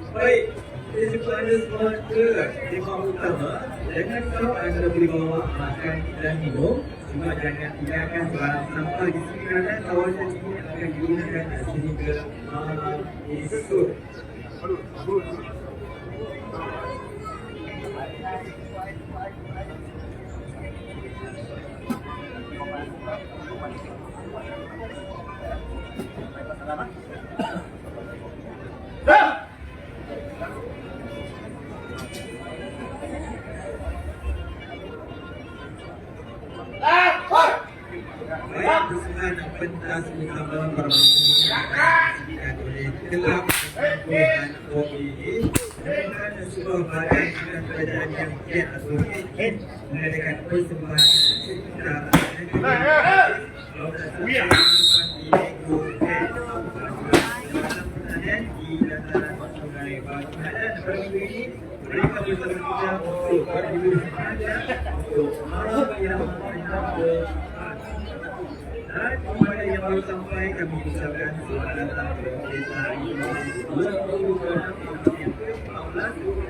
Baik, jumpa anda semua ke tema utama. Jangan kalau anda boleh bawa makan dan minum, cuma jangan tinggalkan barang sampah di sekitaran kawasan ini akan digunakan sehingga malam esok. Perusahaan pentas utama permainan yang oleh kelab dan OEA dengan sebuah badan dengan kerajaan yang giat atau HN mengadakan persembahan sekitar di dataran Sungai Bahagian dan perminggu ini mereka bersama untuk berdiri untuk malam yang dan kepada yang baru sampai kami ucapkan selamat datang ke desa ini 2016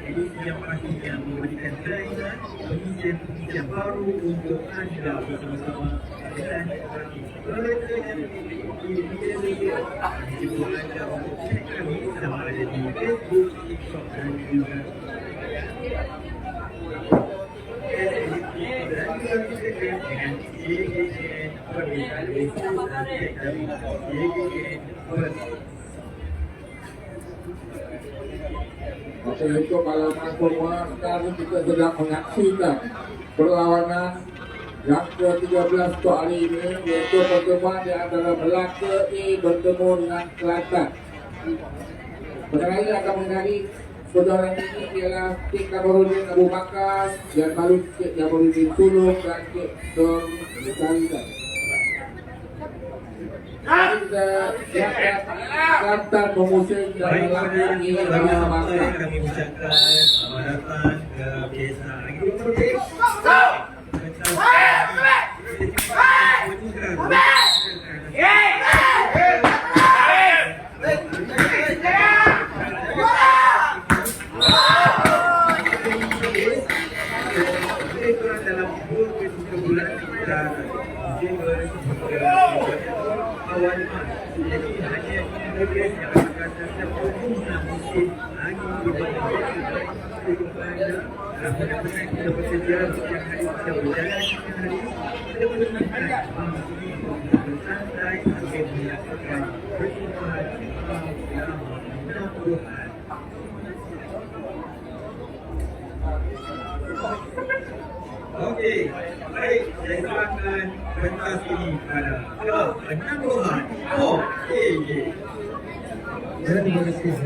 edisi yang pastinya memberikan kelainan pengisian baru untuk anda bersama-sama dan mereka yang di media sosial jumpa anda untuk cek kami sama ada di Facebook, TikTok dan juga Assalamualaikum warahmatullahi wabarakatuh. Kita sedang menyaksikan perlawanan yang ke-13 untuk hari ini, iaitu pertemuan di antara Melaka A bertemu dengan Kelantan. Penerima akan mengenali saudara ini ialah Cik Kamarudin Abu Bakar dan baru Cik Kamarudin Tulung dan Cik Dor Kalidan. Kita siapkan Kelantan mengusung dan Melaka ini Abu Bakar. Kami ucapkan selamat datang ke desa ini. Jadi hanya bagian yang berkaitan dengan musim angin di bawah benar-benar kita bekerja setiap hari kita berjalan setiap hari kita menemukan bersantai sambil melakukan perjumpaan dalam Tuhan. Okey, baik, saya serahkan pentas ini pada penangguhan. Okey. Terima kasih.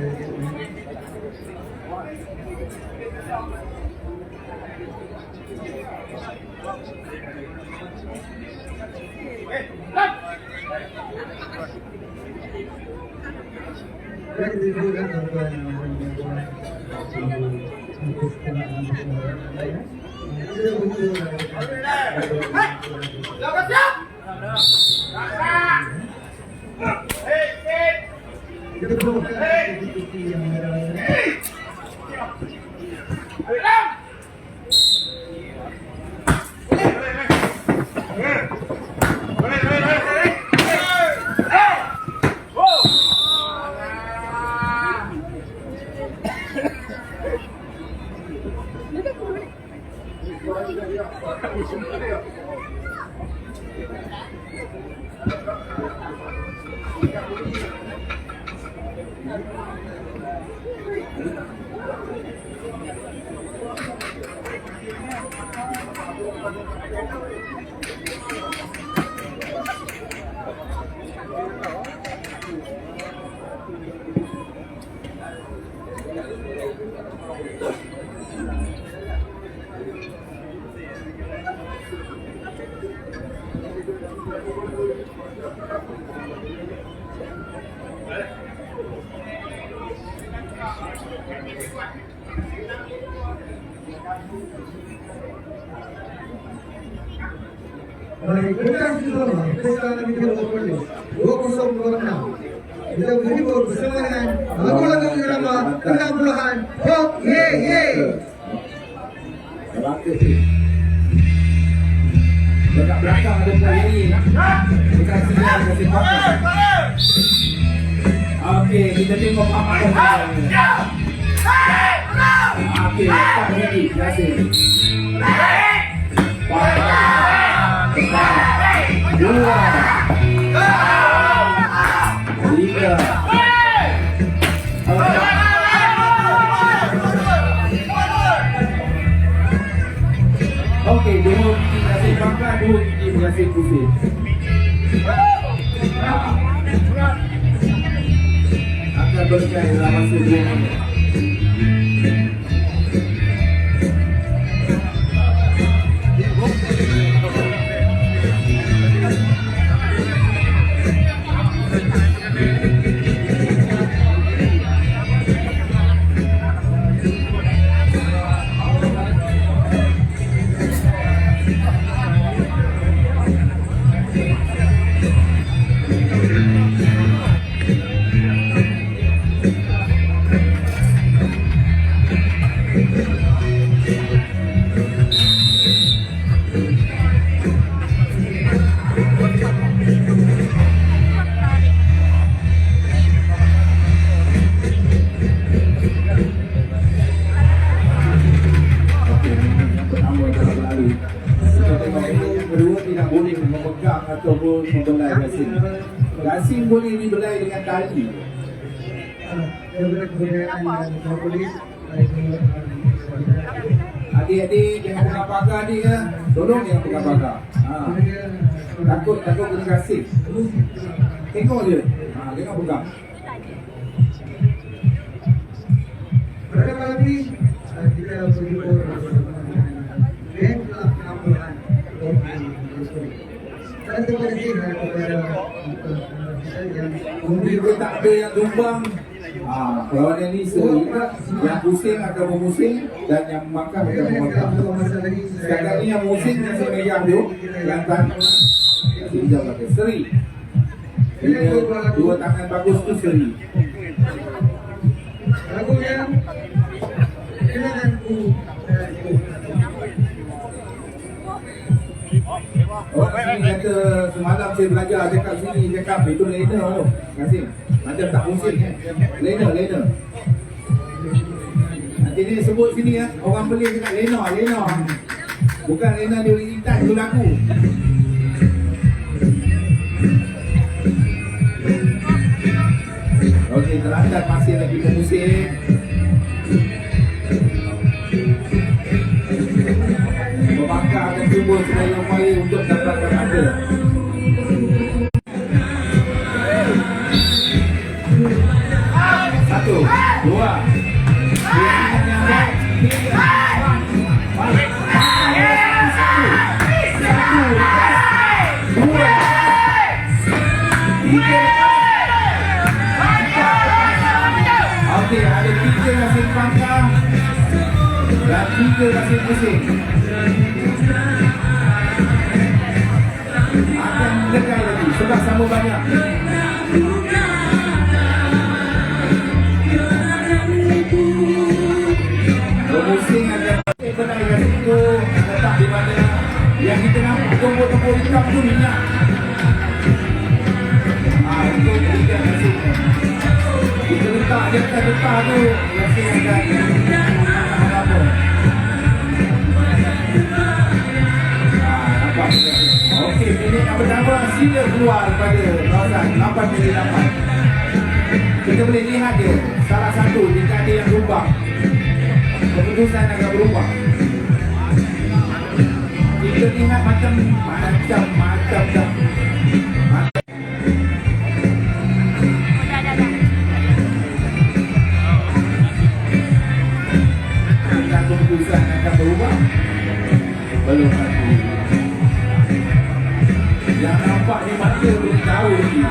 Baik, terima kasih semua. Sekarang kami berkumpul 2026. Kita berhibur bersama dengan lagu-lagu irama 60-an Pop Ye Ye. Dekat belakang ada Poli. Dekat sini ada Poli. Okey, kita tengok apa yang okey, tak ready. Terima kasih. Dua, tiga, okey, dua gigi nasi makan, dua gigi nasi putih. Akan berkait dalam masa 2 minit. Ataupun membelai gasing. Gasing boleh dibelai dengan tali. Adik-adik jangan pegang pagar adik ya. Tolong jangan pegang pagar. Takut kena gasing. Tengok je. Jangan pegang. Berapa lagi? Kita berjumpa. Terima kasih kepada Mungkin kita tak ada yang tumbang. Perlawanan ni yang pusing akan memusing dan yang makan akan memakan. Sekarang ni yang musing yang semayang tu, yang tadi dia pakai seri. Dua tangan bagus tu seri. Lagunya Kenanganku. ni kata semalam saya belajar cakap sini, cakap itu Lena tu. Terima kasih. Macam tak pusing kan. Lena. Nanti ni sebut sini ya. Orang beli cakap Lena. Bukan Lena dia boleh intat tu lagu. Okey, terlantar masih lagi pemusik. Pembangkang akan cuba sedaya upaya untuk dapatkan anda. Satu, dua, okey, ada 3 mesin pangkang dan 3 mesin pusing. Akan lekai lagi sebab sama banyak. Pemusing akan benar yang itu letak di mana yang kita nampak tombol-tombol hitam tu minyak. Untuk tidak mesin kita letak di atas getah tu mesin akan apa. Nampak tak? Okey, minit yang pertama sila keluar daripada kawasan 8 minit 8. Kita boleh lihat dia salah satu jika ada yang berubah, keputusan agak berubah. Kita lihat macam dah keputusan akan berubah. Belum lagi. Yang nampak di mata boleh tahu lagi.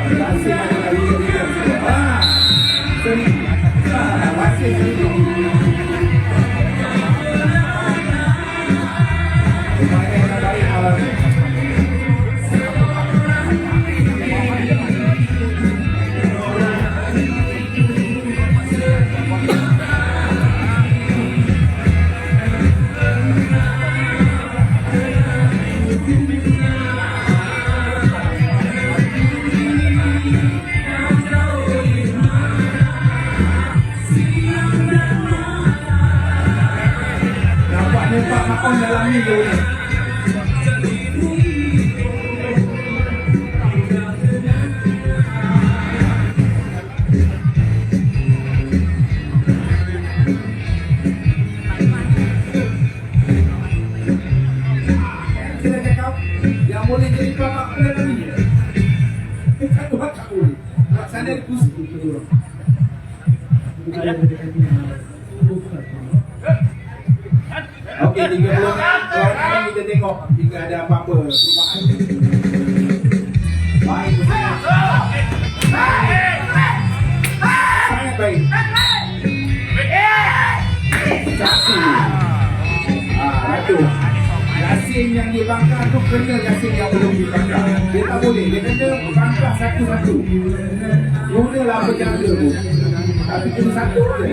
Masih ada lagi yang semua. Sorry. Masih lagi. Lumayan yang baik awal ni. Nampak makan dalam ni je. Kita cakap yang boleh jadi pelakak pada dalam ni. Tak buat tak boleh. Buat sana di kursi. Okey, 30 minit kalau kita tengok jika ada apa-apa perubahan. Baik, sangat baik. Satu. Satu. Yasin yang dibangkang tu kena Yasin yang belum dibangkang. Dia tak boleh, dia kena bangkang satu-satu. Gunalah berjaga tu. Tapi cuma satu je.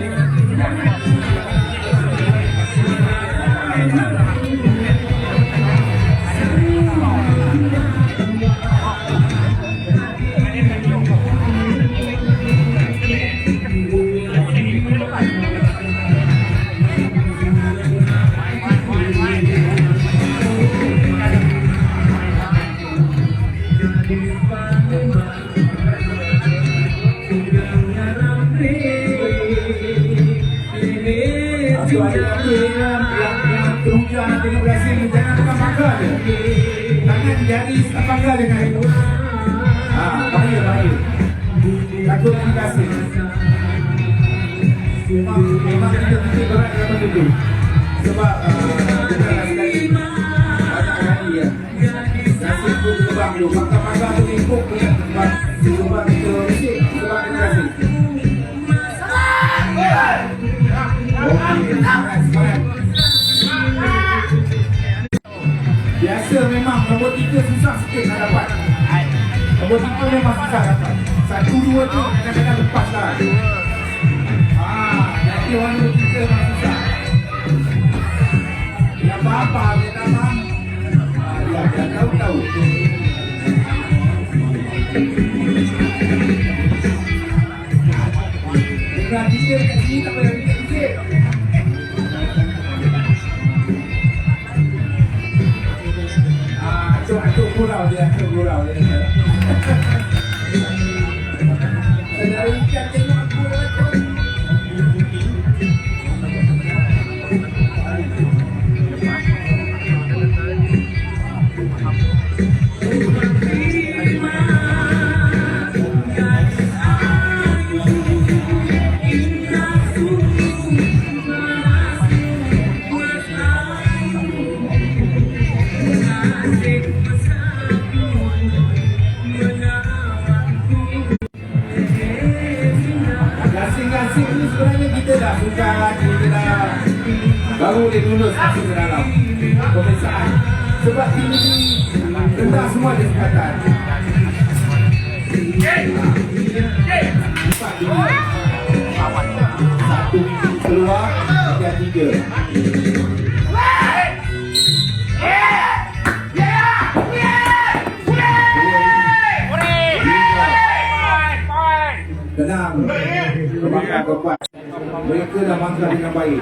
Yang teruja nak tengok Brazil ni jangan pegang pangkal je. Tangan jari pangkal dengan itu. Bahaya. Takut dikasih. Memang kita berat dalam itu. Sebab bukanlah sekali banyak kali ya. Nasib pun terbang dulu. Pangkal tu ikut punya terbang. Sebab kita resik. Sebab kita kasih. Biasa memang nombor 3 susah sikit nak dapat. Nombor 3 memang susah dapat. 1, 2 tu kadang-kadang lepas lah. Jadi orang nombor 3 memang susah. Yang apa-apa dia tak faham. Dia tak tahu. Dengan kita kat sini tak payah fikir. Atuk gurau dia. Saudara ikan tengok aku atuk. Gasing ni sebenarnya kita dah suka, kita dah baru boleh lulus masuk ke dalam pemeriksaan. Sebab ini rendah semua kesempatan. Satu keluar, tiga. Tenang, kebakar keempat. Mereka dah mangkal dengan baik.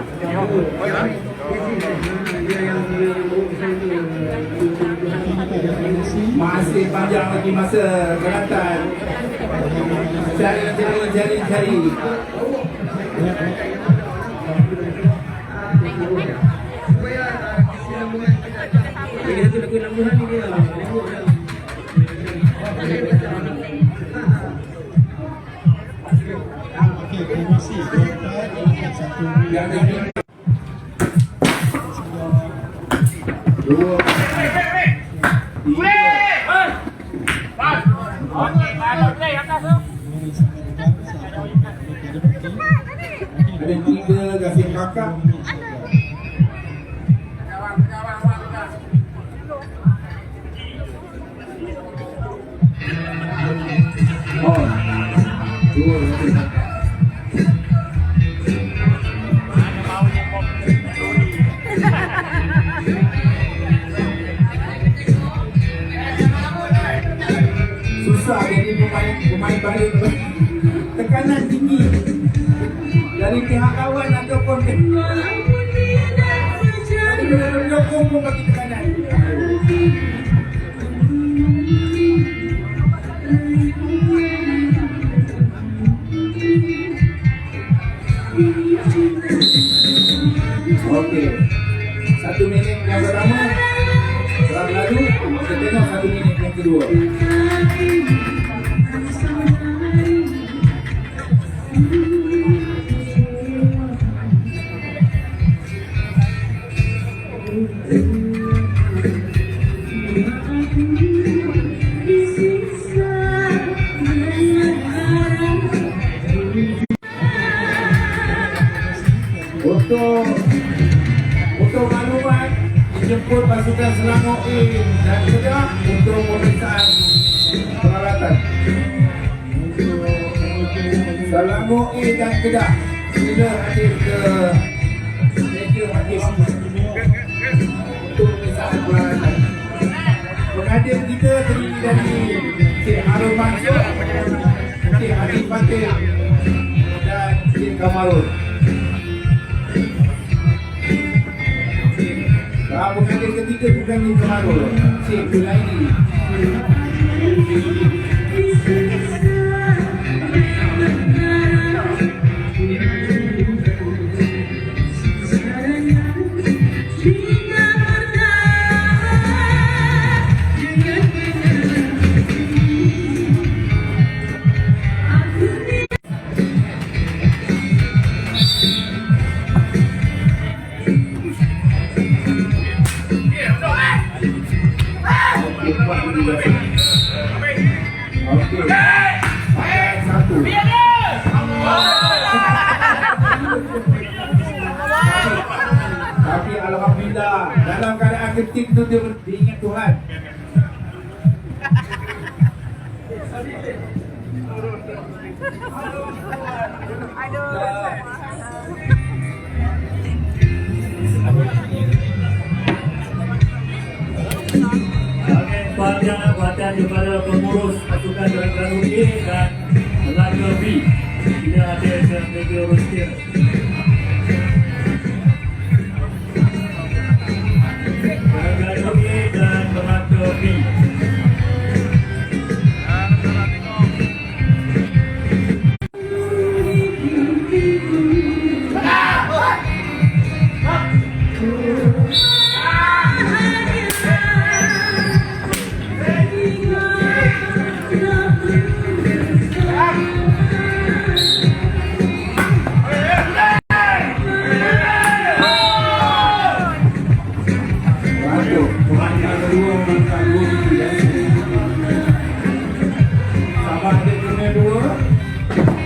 Masih panjang lagi masa Kelantan. Cari. Dua. Ada tiga gasing kakak. Oh, dua. Susah jadi pemain balik. Tekanan tinggi dari pihak kawan ataupun menyokong pun bagi tekanan. Okey, 1 minit yang pertama telah berlalu. Kita tengok 1 minit yang kedua. Untuk maklumat, dijemput pasukan Selangor A dan Kedah untuk pemeriksaan peralatan. Selangor A dan Kedah sila hadir ke meja hakim untuk pemeriksaan peralatan. Pengadir kita terdiri dari Cik Harun Mansur, Cik Haji Fatih dan Cik Kamarul. Pengadir ketiga bukan Cik Kamarul, Cik Bulaini. Tapi alhamdulillah dalam keadaan ketik tu dia ingat Tuhan. perhatian kepada pengurus pasukan Terengganu A dan Melaka B. Tidak ada yang mereka roster. Terengganu A dan Melaka B.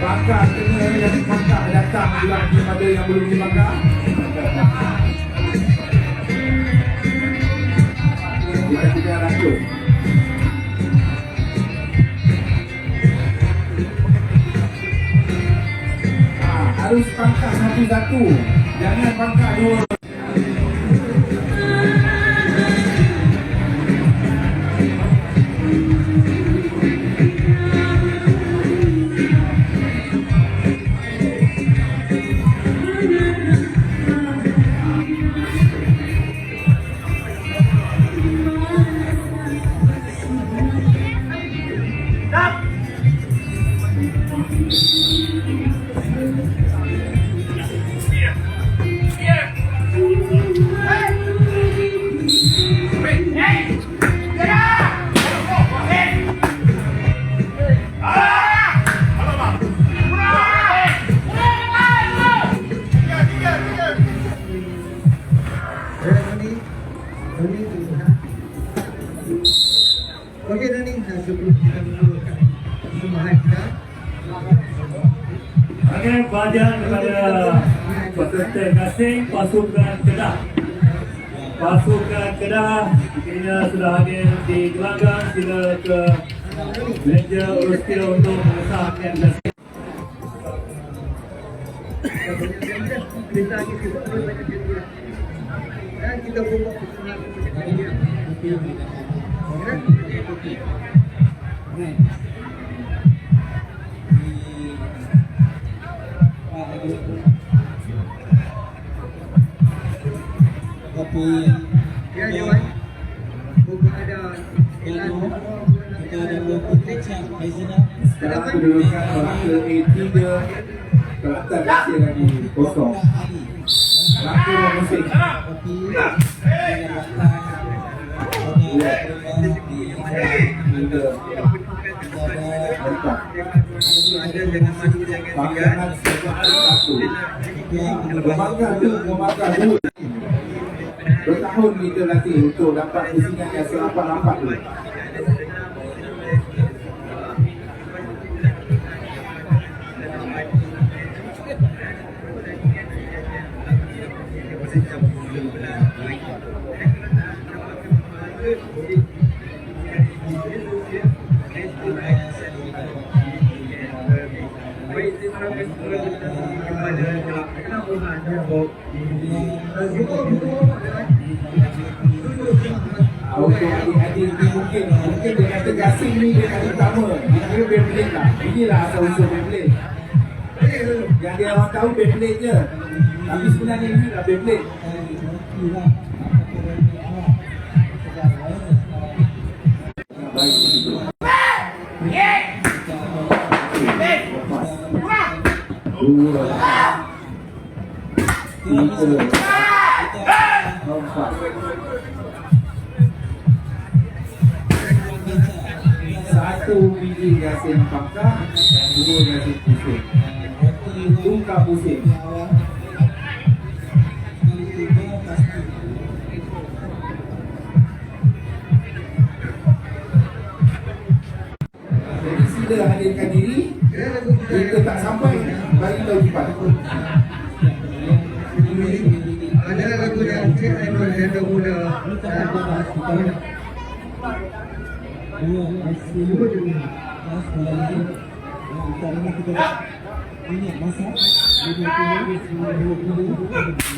Bakar kena yang bakar datang juga kepada yang belum dibakar. Kita tidak lanjut. Harus pangkat satu-satu, jangan pangkat dua. Okey Dani, sebelum kita mulakan persembahan kita. Okey, pelajaran kepada peserta gasing pasukan Kedah. Pasukan Kedah kini sudah hadir di gelanggang. Sila ke meja uruskan untuk mengesahkan gasing. Kita lagi kita dan kita buat persembahan kepada dia. Ya, Dewan. Bukan ada kita ada berputih Haizina. Sekarang kedudukan Melaka A3 Kelantan masih lagi kosong. Melaka memusik. Tapi dengan datang Panggangan satu. Membangkang dulu. Bertahun kita latih untuk dapat pusingan yang serapat-rapat dulu. Untuk adik-adik ni mungkin dia kata gasing ni dia kata utama. Dia kira Beyblade lah. Inilah asal-usul Beyblade. Yang dia orang tahu Beyblade je. Tapi sebenarnya inilah Beyblade. Baik begitu. Dua, tiga, empat. Satu biji gasing pangkah, dua gasing pusing. Tungkap pusing. Jadi sila hadirkan diri. Kita tak sampai, bagi tahu cepat. Ada lagu yang kita ada mula. dua hasil antaranya kita ini masak RM20 masak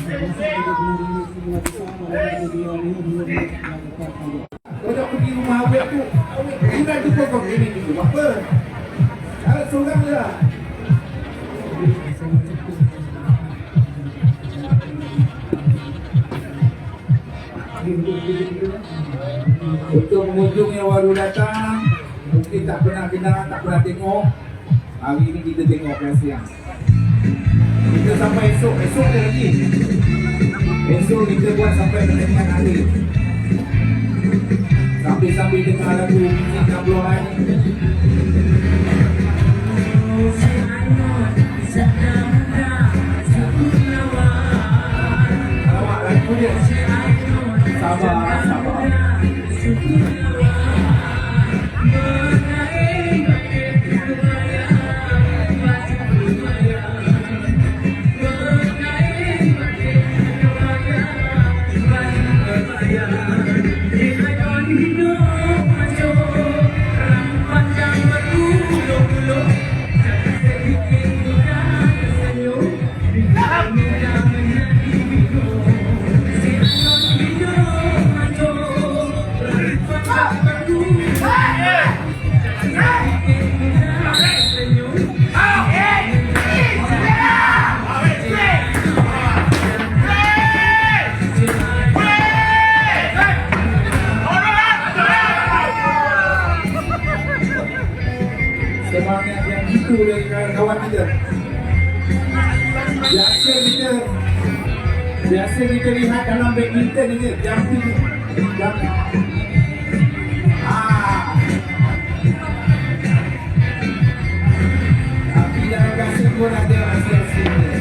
RM30 semua besar Kau nak pergi rumah awet tu, bulan tu pun kau kena dulu. Apa? Kalau seorang je lah. Untuk pengunjung yang baru datang, mungkin tak pernah kenal, tak pernah tengok. Hari ini kita tengok siang. Kita sampai esok ada lagi. Esok kita buat sampai pertandingan akhir. Sambil-sambil dengar lagu muzik Kablohan. Awak lagu dia. Sabar. Semangat yang itu dari kawan kita. Biasa kita lihat dalam badminton ni, jumping. Tapi dalam kasut pun ada hasil-hasil ni.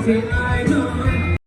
Say I